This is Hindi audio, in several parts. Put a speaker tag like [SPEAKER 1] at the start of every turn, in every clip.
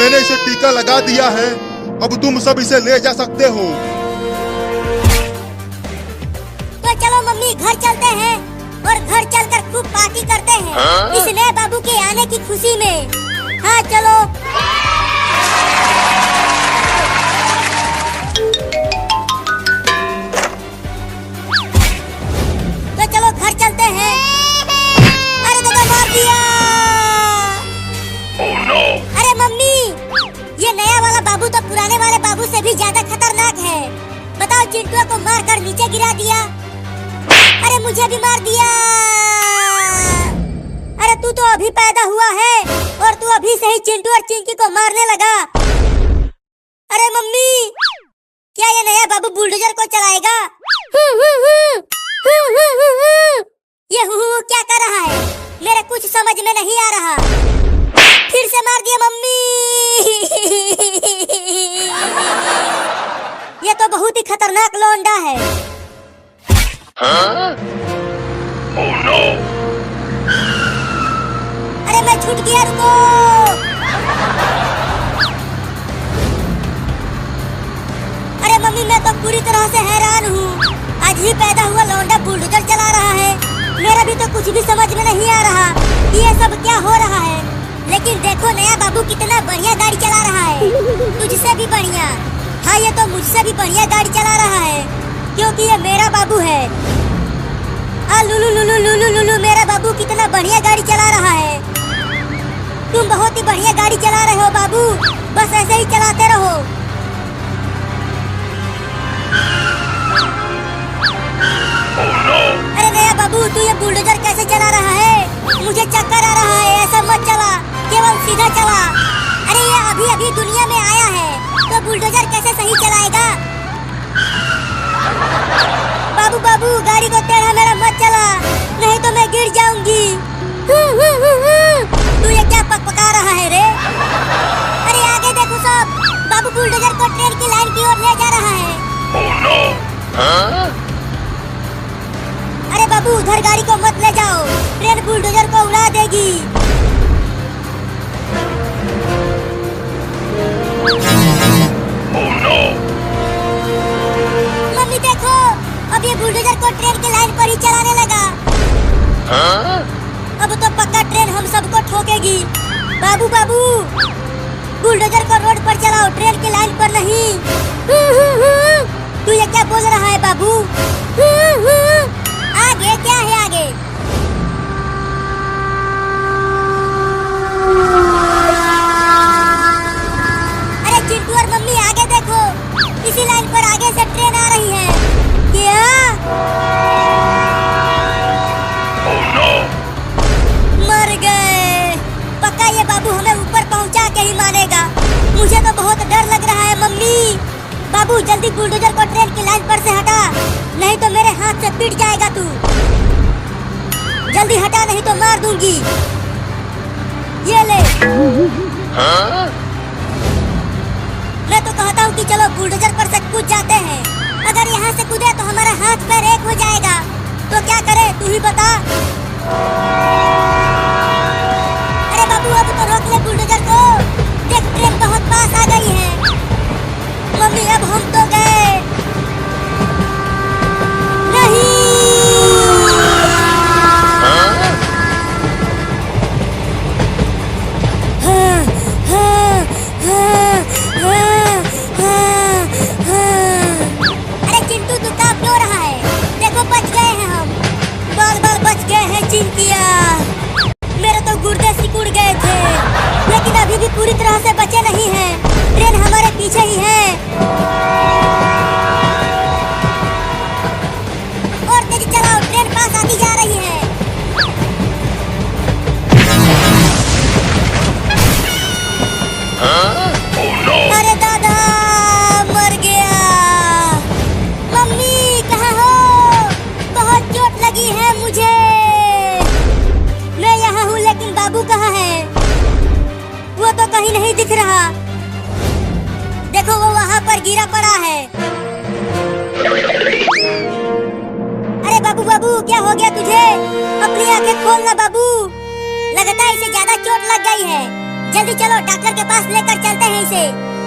[SPEAKER 1] मैंने इसे टीका लगा दिया है, अब तुम सब इसे ले जा सकते हो।
[SPEAKER 2] तो चलो मम्मी घर चलते हैं और घर चलकर खूब पार्टी करते हैं इस नए बाबू के आने की खुशी में। हाँ चलो। तो चलो घर चलते हैं। अरे दादा मार दिया।
[SPEAKER 3] Oh no!
[SPEAKER 2] अरे मम्मी, ये नया वाला बाबू तो पुराने वाले बाबू से भी ज्यादा खतरनाक है। बताओ, चिंटुआ को मार कर नीचे गिरा दिया। अरे मुझे भी मार दिया। अरे तू तो अभी पैदा हुआ है और तू अभी से ही चिंटू और चिंकी को मारने लगा। अरे मम्मी, क्या ये नया बाबू बुलडोजर को चलाएगा? ये क्या कर रहा है? मेरे कुछ समझ में नहीं आ रहा। फिर से मार दिया मम्मी। ये तो बहुत ही खतरनाक लौंडा है।
[SPEAKER 3] Huh? Oh no!
[SPEAKER 2] अरे मैं छूट गया, रुको। अरे मम्मी, मैं तो पूरी तरह से हैरान हूँ। आज ही पैदा हुआ लौंडा बुलडोजर चला रहा है। मेरा भी तो कुछ भी समझ में नहीं आ रहा कि ये सब क्या हो रहा है। लेकिन देखो, नया बाबू कितना बढ़िया गाड़ी चला रहा है, तुझसे भी बढ़िया। हाँ, ये तो मुझसे भी बढ़िया गाड़ी चला रहा है, क्योंकि ये मेरा बाबू है। लुलु लुलु लुलु लुलु, मेरा बाबू कितना बढ़िया गाड़ी चला रहा है। तुम बहुत ही बढ़िया गाड़ी चला रहे हो बाबू, बस ऐसे ही चलाते रहो।
[SPEAKER 3] Oh no!
[SPEAKER 2] अरे नया बाबू, तू ये बुलडोजर कैसे चला रहा है? मुझे चक्कर आ रहा है। ऐसा मत चला, केवल सीधा चला। अरे ये अभी अभी दुनिया में आया है, तो बुलडोजर कैसे सही चलाएगा? बाबू बाबू, गाड़ी को टेढ़ा मेरा मत चला, नहीं तो मैं गिर जाऊंगी। तू ये क्या पकपका रहा है रे? अरे आगे देखो सब, बाबू बुलडोजर को ट्रेन की लाइन की ओर ले जा रहा है।
[SPEAKER 3] Oh no! Huh?
[SPEAKER 2] अरे बाबू, उधर गाड़ी को मत ले जाओ, ट्रेन बुलडोजर को उड़ा देगी।
[SPEAKER 3] Oh no!
[SPEAKER 2] मम्मी देखो, अब ये बुलडोजर को ट्रेन की लाइन पर ही चलाने लगा।
[SPEAKER 3] Huh?
[SPEAKER 2] अब तो पक्का ट्रेन हम सबको ठोकेगी। बाबू बाबू, बुलडोजर को रोड पर चलाओ, ट्रेन की लाइन पर नहीं। तू ये क्या बोल रहा है बाबू? आगे क्या है आगे? अरे चिंटू और मम्मी, आगे देखो, इसी लाइन पर आगे से ट्रेन आ रही है। क्या?
[SPEAKER 3] Oh no!
[SPEAKER 2] मर गए। पक्का ये बाबू हमें ऊपर पहुंचा के ही मानेगा। मुझे तो बहुत डर लग रहा है मम्मी। बाबू, जल्दी बुलडोजर को ट्रेन की लाइन पर से हटा, नहीं तो मेरे हाथ से पिट जाएगा तू। जल्दी हटा, नहीं तो मार दूंगी। ये ले।
[SPEAKER 3] Huh?
[SPEAKER 2] मैं तो कहता हूँ कि चलो बुलडोजर पर से कूद जाते हैं। अगर यहाँ से कूदे तो हमारा हाथ पैर एक हो जाएगा। तो क्या करे, तू ही बता। अरे बाबू, अब तो रोक ले बुलडोजर को। देख, ट्रेन बहुत पास आ गई है। मम्मी, अब हम तो गए। नहीं।
[SPEAKER 3] Huh?
[SPEAKER 2] हाँ, हाँ, हाँ, हाँ, हाँ, हाँ। अरे चिंटू, तू कहाँ क्यों रहा है? देखो, बच गए हैं हम। बाल बाल बच गए हैं चिंकिया। मेरे तो गुर्दे सिकुड़ गए थे, लेकिन अभी भी पूरी तरह से बचे नहीं हैं। ट्रेन हमारे पीछे ही है। और तेज चलाओ, ट्रेन पास आती जा रही है।
[SPEAKER 3] Huh? Oh no!
[SPEAKER 2] अरे दादा, मर गया। मम्मी कहाँ हो? बहुत चोट लगी है मुझे। मैं यहाँ हूँ, लेकिन बाबू कहाँ है? वो तो कहीं नहीं दिख रहा। देखो, वो वहाँ पर गिरा पड़ा है। अरे बाबू बाबू, क्या हो गया तुझे? अपनी आंखें खोल ना बाबू, लगता है इसे ज्यादा चोट लग गई है। जल्दी चलो, डॉक्टर के पास लेकर चलते हैं इसे।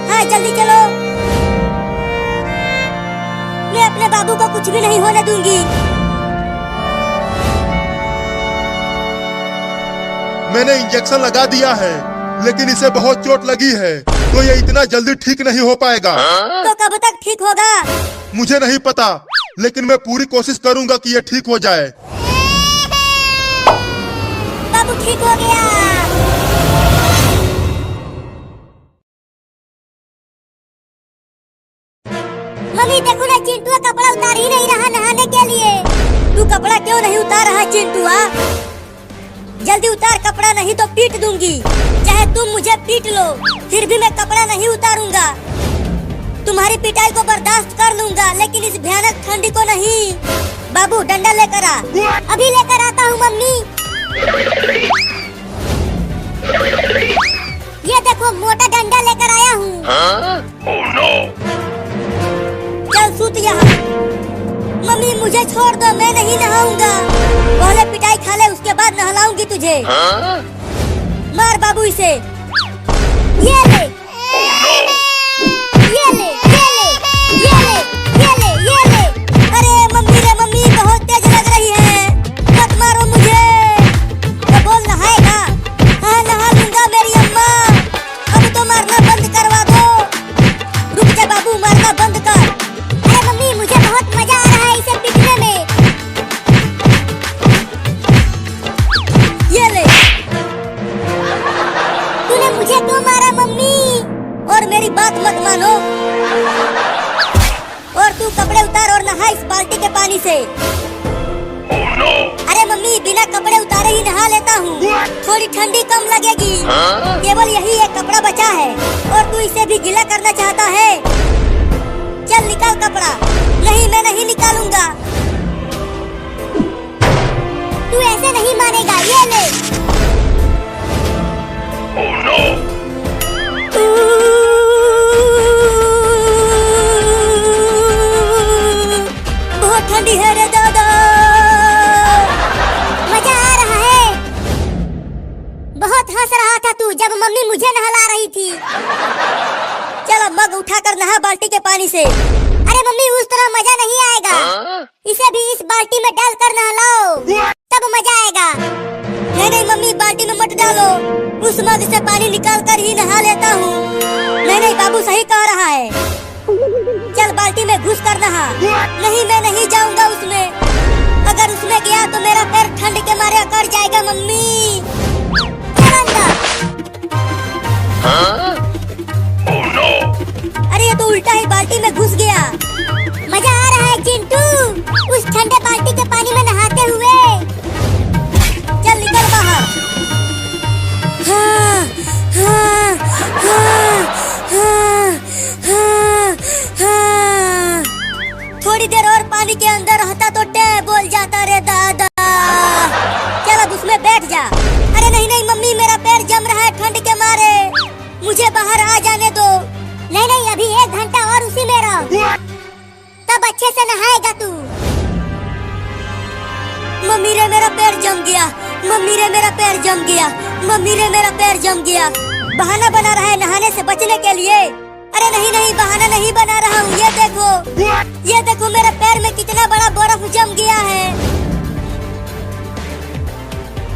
[SPEAKER 2] हाँ जल्दी चलो। मैं अपने बाबू को कुछ भी नहीं होने दूंगी।
[SPEAKER 1] मैंने इंजेक्शन लगा दिया है, लेकिन इसे बहुत चोट लगी है, तो ये इतना जल्दी ठीक नहीं हो पाएगा।
[SPEAKER 2] तो कब तक ठीक होगा?
[SPEAKER 1] मुझे नहीं पता, लेकिन मैं पूरी कोशिश करूंगा कि ये ठीक हो जाए।
[SPEAKER 2] बाबू ठीक हो गया। मम्मी देखो ना, चिंटू कपड़ा उतार ही नहीं रहा नहाने के लिए। तू कपड़ा क्यों नहीं उतार रहा चिंटू? जल्दी उतार कपड़ा, नहीं तो पीट दूंगी। चाहे तुम मुझे पीट लो, फिर भी मैं कपड़ा नहीं उतारूंगा। तुम्हारी पिटाई को बर्दाश्त कर लूंगा, लेकिन इस भयानक ठंडी को नहीं। बाबू डंडा लेकर आ। अभी लेकर आता हूँ मम्मी। ये देखो मोटा डंडा लेकर आया हूँ।
[SPEAKER 3] Oh no!
[SPEAKER 2] चल सूत यहाँ। मम्मी मुझे छोड़ दो, मैं नहीं नहाऊंगा। पहले पिटाई खा ले, उसके बाद नहलाऊंगी तुझे। मार बाबू इसे। ये ले, ये ले, ये ले, ये ले, ये ले, ये ले। अरे मम्मी रे मम्मी, बहुत तेज लग रही है। मत मारो मुझे। तो बोल नहाएगा? हाँ नहा लूंगा मेरी अम्मा। अब तो मारना बंद करवा दो। रुक जा बाबू, मारना बंद कर। अरे मम्मी मुझे बहुत मजा आ रहा है इसे पीटने में। ये ले। तूने मुझे क्यों मारा मम्मी? और मेरी बात मत मानो। और तू कपड़े उतार और नहा इस बाल्टी के पानी से।
[SPEAKER 3] Oh no!
[SPEAKER 2] अरे मम्मी बिना कपड़े उतारे ही नहा लेता हूँ, थोड़ी ठंडी कम लगेगी। केवल यही एक कपड़ा बचा है, और तू इसे भी गीला करना चाहता है? चल निकाल कपड़ा। नहीं मैं नहीं निकालूंगा। तू ऐसे नहीं मानेगा। ये ले।
[SPEAKER 3] Oh no!
[SPEAKER 2] बहुत ठंडी है रे दादा। मजा आ रहा है। बहुत हंस रहा था तू जब मम्मी मुझे नहला रही थी। चलो मग उठाकर नहा बाल्टी के पानी से। अरे मम्मी उस तरह मजा नहीं आएगा। इसे भी इस बाल्टी में डालकर नहलाओ, तब मजा आएगा। नहीं नहीं मम्मी, बाल्टी में मत डालो। उस मग से पानी निकाल कर ही नहा लेता हूँ। नहीं नहीं बाबू सही कह रहा है। चल बाल्टी में घुस कर नहा। नहीं मैं नहीं जाऊंगा उसमें। अगर उसमें गया तो मेरा पैर ठंड के मारे अकड़ जाएगा मम्मी। चल अंदर।
[SPEAKER 3] Oh no!
[SPEAKER 2] अरे ये तो उल्टा ही बाल्टी में घुस गया। मजा आ रहा है चिंटू उस ठंडे बाल्टी के पानी में नहाते हुए। चल निकल बाहर। हाँ, हाँ, हाँ, हाँ, हाँ, हाँ। थोड़ी देर और पानी के अंदर रहता तो टे बोल जाता रे दादा। चल अब उसमें बैठ जा। अरे नहीं नहीं मम्मी, मेरा पैर जम रहा है ठंड के मारे। मुझे बाहर आ जाने दो। नहीं नहीं अभी 1 घंटा और उसी में रहो, तब अच्छे से नहाएगा तू। मम्मी रे मेरा पैर जम गया। मम्मी रे मेरा पैर जम गया। मम्मी रे मेरा पैर जम गया। बहाना बना रहा है नहाने से बचने के लिए। अरे नहीं नहीं बहाना नहीं बना रहा हूँ। ये देखो, ये देखो मेरे पैर में कितना बड़ा बर्फ जम गया है।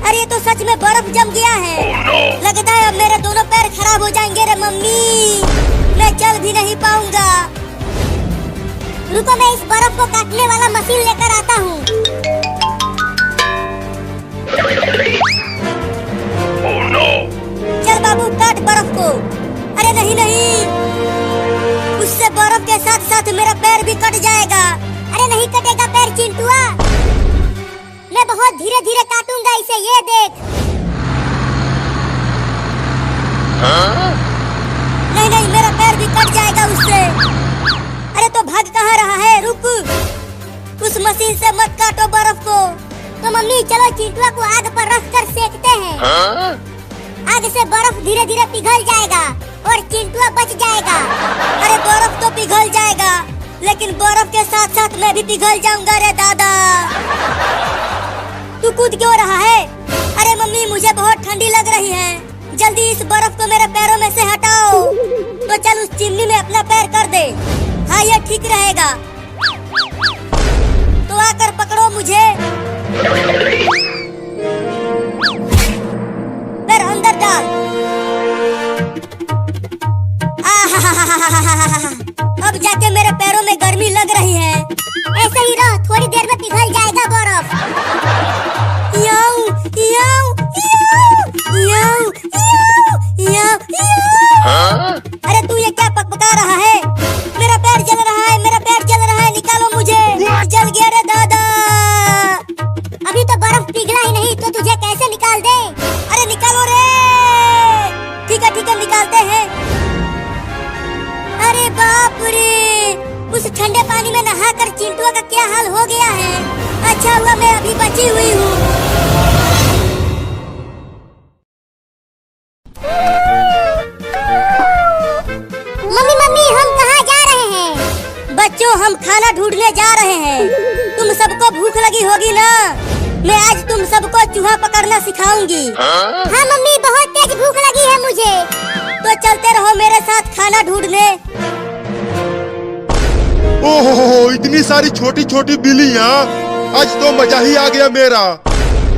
[SPEAKER 2] अरे ये तो सच में बर्फ जम गया है। लगता है अब मेरे दोनों पैर खराब हो जाएंगे रे मम्मी। मैं चल भी नहीं पाऊंगा। रुको मैं इस बर्फ को काटने वाला मशीन लेकर आता हूँ।
[SPEAKER 3] Oh no!
[SPEAKER 2] चल बाबू काट बर्फ को। अरे नहीं नहीं, उससे बर्फ के साथ साथ मेरा पैर भी कट जाएगा। अरे नहीं कटेगा पैर चिंटुआ, मैं बहुत धीरे धीरे काटूंगा इसे। ये देख। नहीं नहीं मेरा पैर भी कट जाएगा उससे। अरे तो भाग कहाँ रहा है? रुक, उस मशीन से मत काटो बर्फ को। तो मम्मी चलो चिंटुआ को आग पर रख कर सेकते हैं। आग से बर्फ धीरे धीरे पिघल जाएगा और चिंटुआ बच जाएगा। अरे बर्फ तो पिघल जाएगा, लेकिन बर्फ के साथ साथ मैं भी पिघल जाऊंगा रे दादा। तू कूद क्यों रहा है? अरे मम्मी मुझे बहुत ठंडी लग रही है। जल्दी इस बर्फ को मेरे पैरों में से हटाओ। तो चल उस चिमनी में अपना पैर कर दे। हाँ ये ठीक रहेगा। तो आकर पकड़ो मुझे। पैर अंदर डाल। अब जाके मेरे पैरों में गर्मी लग रही है। ऐसे ही रहो, थोड़ी देर में पिघल जाएगा बर्फ। याऊ, याऊ, याऊ, याऊ, याऊ, याऊ। अरे तू ये क्या पकपका रहा है? मेरा पैर जल रहा है, मेरा पैर जल रहा है, निकालो मुझे। जल गया रे दादा। अभी तो बर्फ पिघला ही नहीं तो तुझे कैसे निकाल दे? अरे निकालो रे। ठीक है निकालते हैं। अरे बाप रे, उस ठंडे पानी में नहाकर चिंटुआ का क्या हाल हो गया है। अच्छा हुआ मैं अभी बची हुई हूँ। मम्मी हम कहाँ जा रहे हैं? बच्चों हम खाना ढूंढने जा रहे हैं। तुम सबको भूख लगी होगी ना? मैं आज तुम सबको चूहा पकड़ना सिखाऊंगी। हाँ मम्मी बहुत तेज भूख लगी है मुझे। तो चलते रहो मेरे साथ खाना ढूंढने।
[SPEAKER 1] ओहो इतनी सारी छोटी छोटी बिल्लियाँ, आज तो मजा ही आ गया मेरा।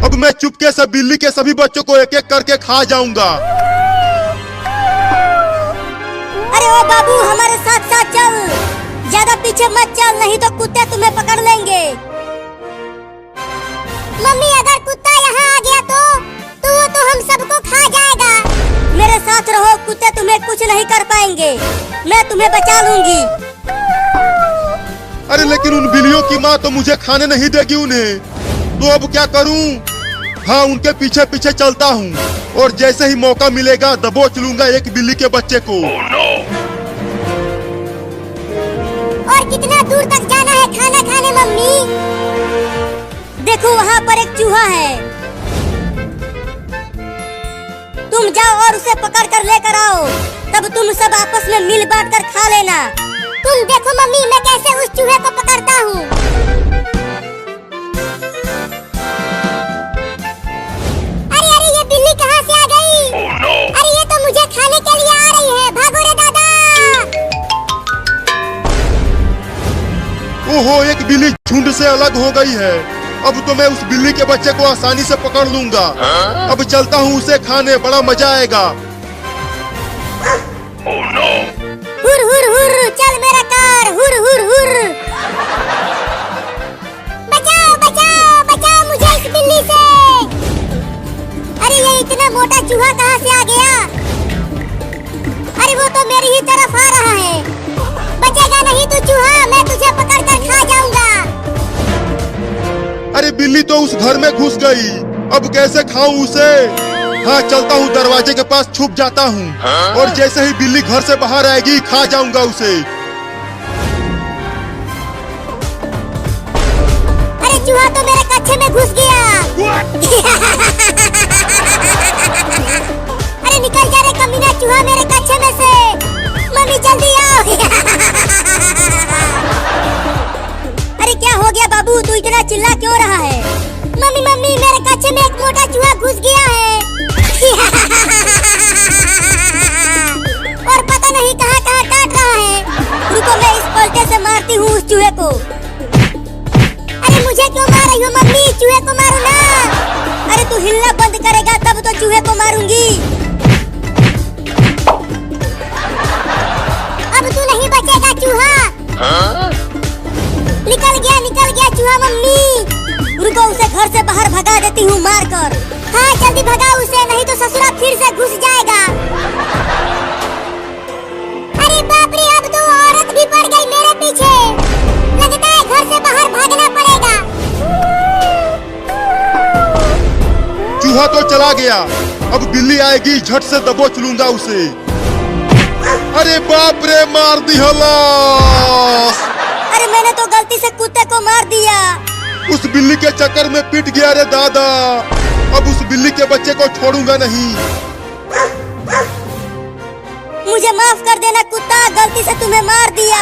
[SPEAKER 1] अब मैं चुपके से बिल्ली के सभी बच्चों को एक एक करके खा जाऊंगा।
[SPEAKER 2] अरे ओ बाबू हमारे साथ साथ चल, ज्यादा पीछे मत चल नहीं तो कुत्ते तुम्हें पकड़ लेंगे। मम्मी अगर कुत्ता यहाँ आ गया तो हम सबको खा जाएगा। मेरे साथ रहो, कुत्ते तुम्हें कुछ नहीं कर पाएंगे, मैं तुम्हें बचा लूंगी।
[SPEAKER 1] अरे लेकिन उन बिल्लियों की माँ तो मुझे खाने नहीं देगी उन्हें, तो अब क्या करूं? हाँ उनके पीछे पीछे चलता हूँ और जैसे ही मौका मिलेगा दबोच लूंगा एक बिल्ली के बच्चे को।
[SPEAKER 2] और कितना दूर तक जाना है खाना खाने मम्मी? देखो वहाँ पर एक चूहा है, तुम जाओ और उसे पकड़ कर लेकर आओ, तब तुम सब आपस में मिल बांट कर खा लेना। तुम देखो मम्मी मैं कैसे उस चूहे को पकड़ता हूँ। अरे ये बिल्ली कहाँ से आ गई? अरे ये तो मुझे खाने के लिए आ रही है, भागो रे दादा।
[SPEAKER 1] ओहो एक बिल्ली झुंड से अलग हो गई है। अब तो मैं उस बिल्ली के बच्चे को आसानी से पकड़ लूंगा। अब चलता हूँ उसे खाने, बड़ा मजा आएगा।
[SPEAKER 2] हुर हुर हुर चल मेरा कार, हुर हुर हुर। बचाओ बचाओ बचाओ मुझे इस बिल्ली से। अरे ये इतना मोटा चूहा कहाँ से आ गया? अरे वो तो मेरी ही तरफ आ रहा है। बचेगा नहीं तू चूहा, मैं तुझे पकड़ कर खा जाऊंगा।
[SPEAKER 1] अरे बिल्ली तो उस घर में घुस गई, अब कैसे खाऊं उसे? हाँ चलता हूँ दरवाजे के पास छुप जाता हूँ और जैसे ही बिल्ली घर से बाहर आएगी खा जाऊंगा उसे।
[SPEAKER 2] अरे चूहा तो मेरे कच्छे में घुस गया। अरे निकल जा रे कमीना चूहा मेरे कच्छे में से। मम्मी जल्दी आओ। अरे क्या हो गया बाबू, तू इतना चिल्ला क्यों रहा है? मम्मी मम्मी मेरे कच्छे में एक मोटा चूहा घुस गया है। और पता नहीं कहाँ कहाँ काट रहा है। रुको मैं इस पलटे से मारती हूँ उस चूहे को। अरे मुझे क्यों मार रही हो मम्मी? चूहे को मारो ना। अरे तू हिलना बंद करेगा तब तो चूहे को मारूंगी। अब तू नहीं बचेगा चूहा। निकल गया चूहा मम्मी। रुको उसे घर से बाहर भगा देती हूँ मार कर। हाँ जल्दी भगा उसे, नहीं तो ससुरा फिर से घुस जाएगा। अरे बाप रे अब तो औरत भी पड़ गई मेरे पीछे। लगता है घर से बाहर भागना पड़ेगा।
[SPEAKER 1] चूहा तो चला गया, अब बिल्ली आएगी झट से दबोच लूंगा उसे। अरे बाप रे मार दी हलास।
[SPEAKER 2] अरे मैंने तो गलती से कुत्ते को मार दिया।
[SPEAKER 1] उस बिल्ली के चक्कर में पिट गया रे दादा। अब उस बिल्ली के बच्चे को छोड़ूंगा नहीं।
[SPEAKER 2] मुझे माफ कर देना कुत्ता, गलती से तुम्हें मार दिया।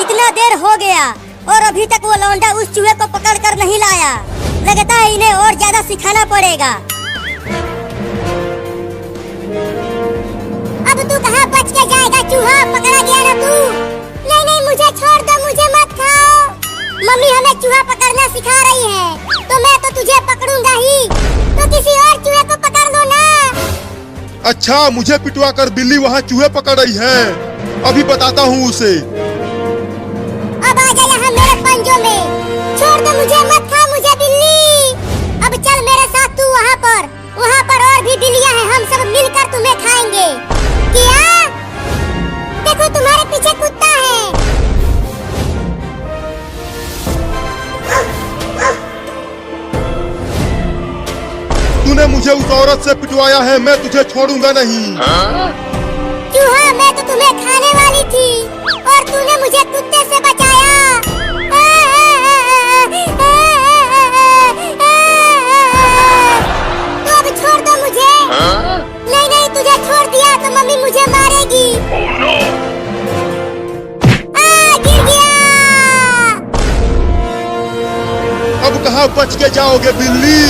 [SPEAKER 2] इतना देर हो गया और अभी तक वो लौंडा उस चूहे को पकड़ कर नहीं लाया। लगता है इन्हें और ज्यादा सिखाना पड़ेगा। पकड़ा गया ना तू। नहीं नहीं मुझे छोड़ दो, मुझे मत खाओ। मम्मी हमें चूहा पकड़ना सिखा रही है, तो मैं तो तुझे पकड़ूंगा ही, तो किसी और चूहे को पकड़ लो ना।
[SPEAKER 1] अच्छा, मुझे पिटवा कर बिल्ली वहाँ चूहे पकड़ रही है, अभी बताता हूँ उसे।
[SPEAKER 2] अब आ जा यहाँ मेरे पंजों में, छोड़ दो मुझे, मत खा मुझे बिल्ली। अब चल मेरे साथ तू वहाँ पर और भी बिल्लियाँ हैं, हम सब मिलकर तुम्हें खाएंगे। क्या? देखो तुम्हारे पीछे कुत्ता है।
[SPEAKER 1] तूने मुझे उस औरत से पिटवाया है, मैं तुझे छोड़ूंगा नहीं।
[SPEAKER 2] चूहा, मैं तो तुम्हें खाने वाली थी और तूने मुझे कुत्ते से बचाया। तो अब छोड़ दो मुझे। नहीं नहीं, तुझे छोड़ दिया तो मम्मी मुझे मारेगी।
[SPEAKER 3] Oh no!
[SPEAKER 2] गिर गया।
[SPEAKER 1] अब कहाँ बच के जाओगे बिल्ली?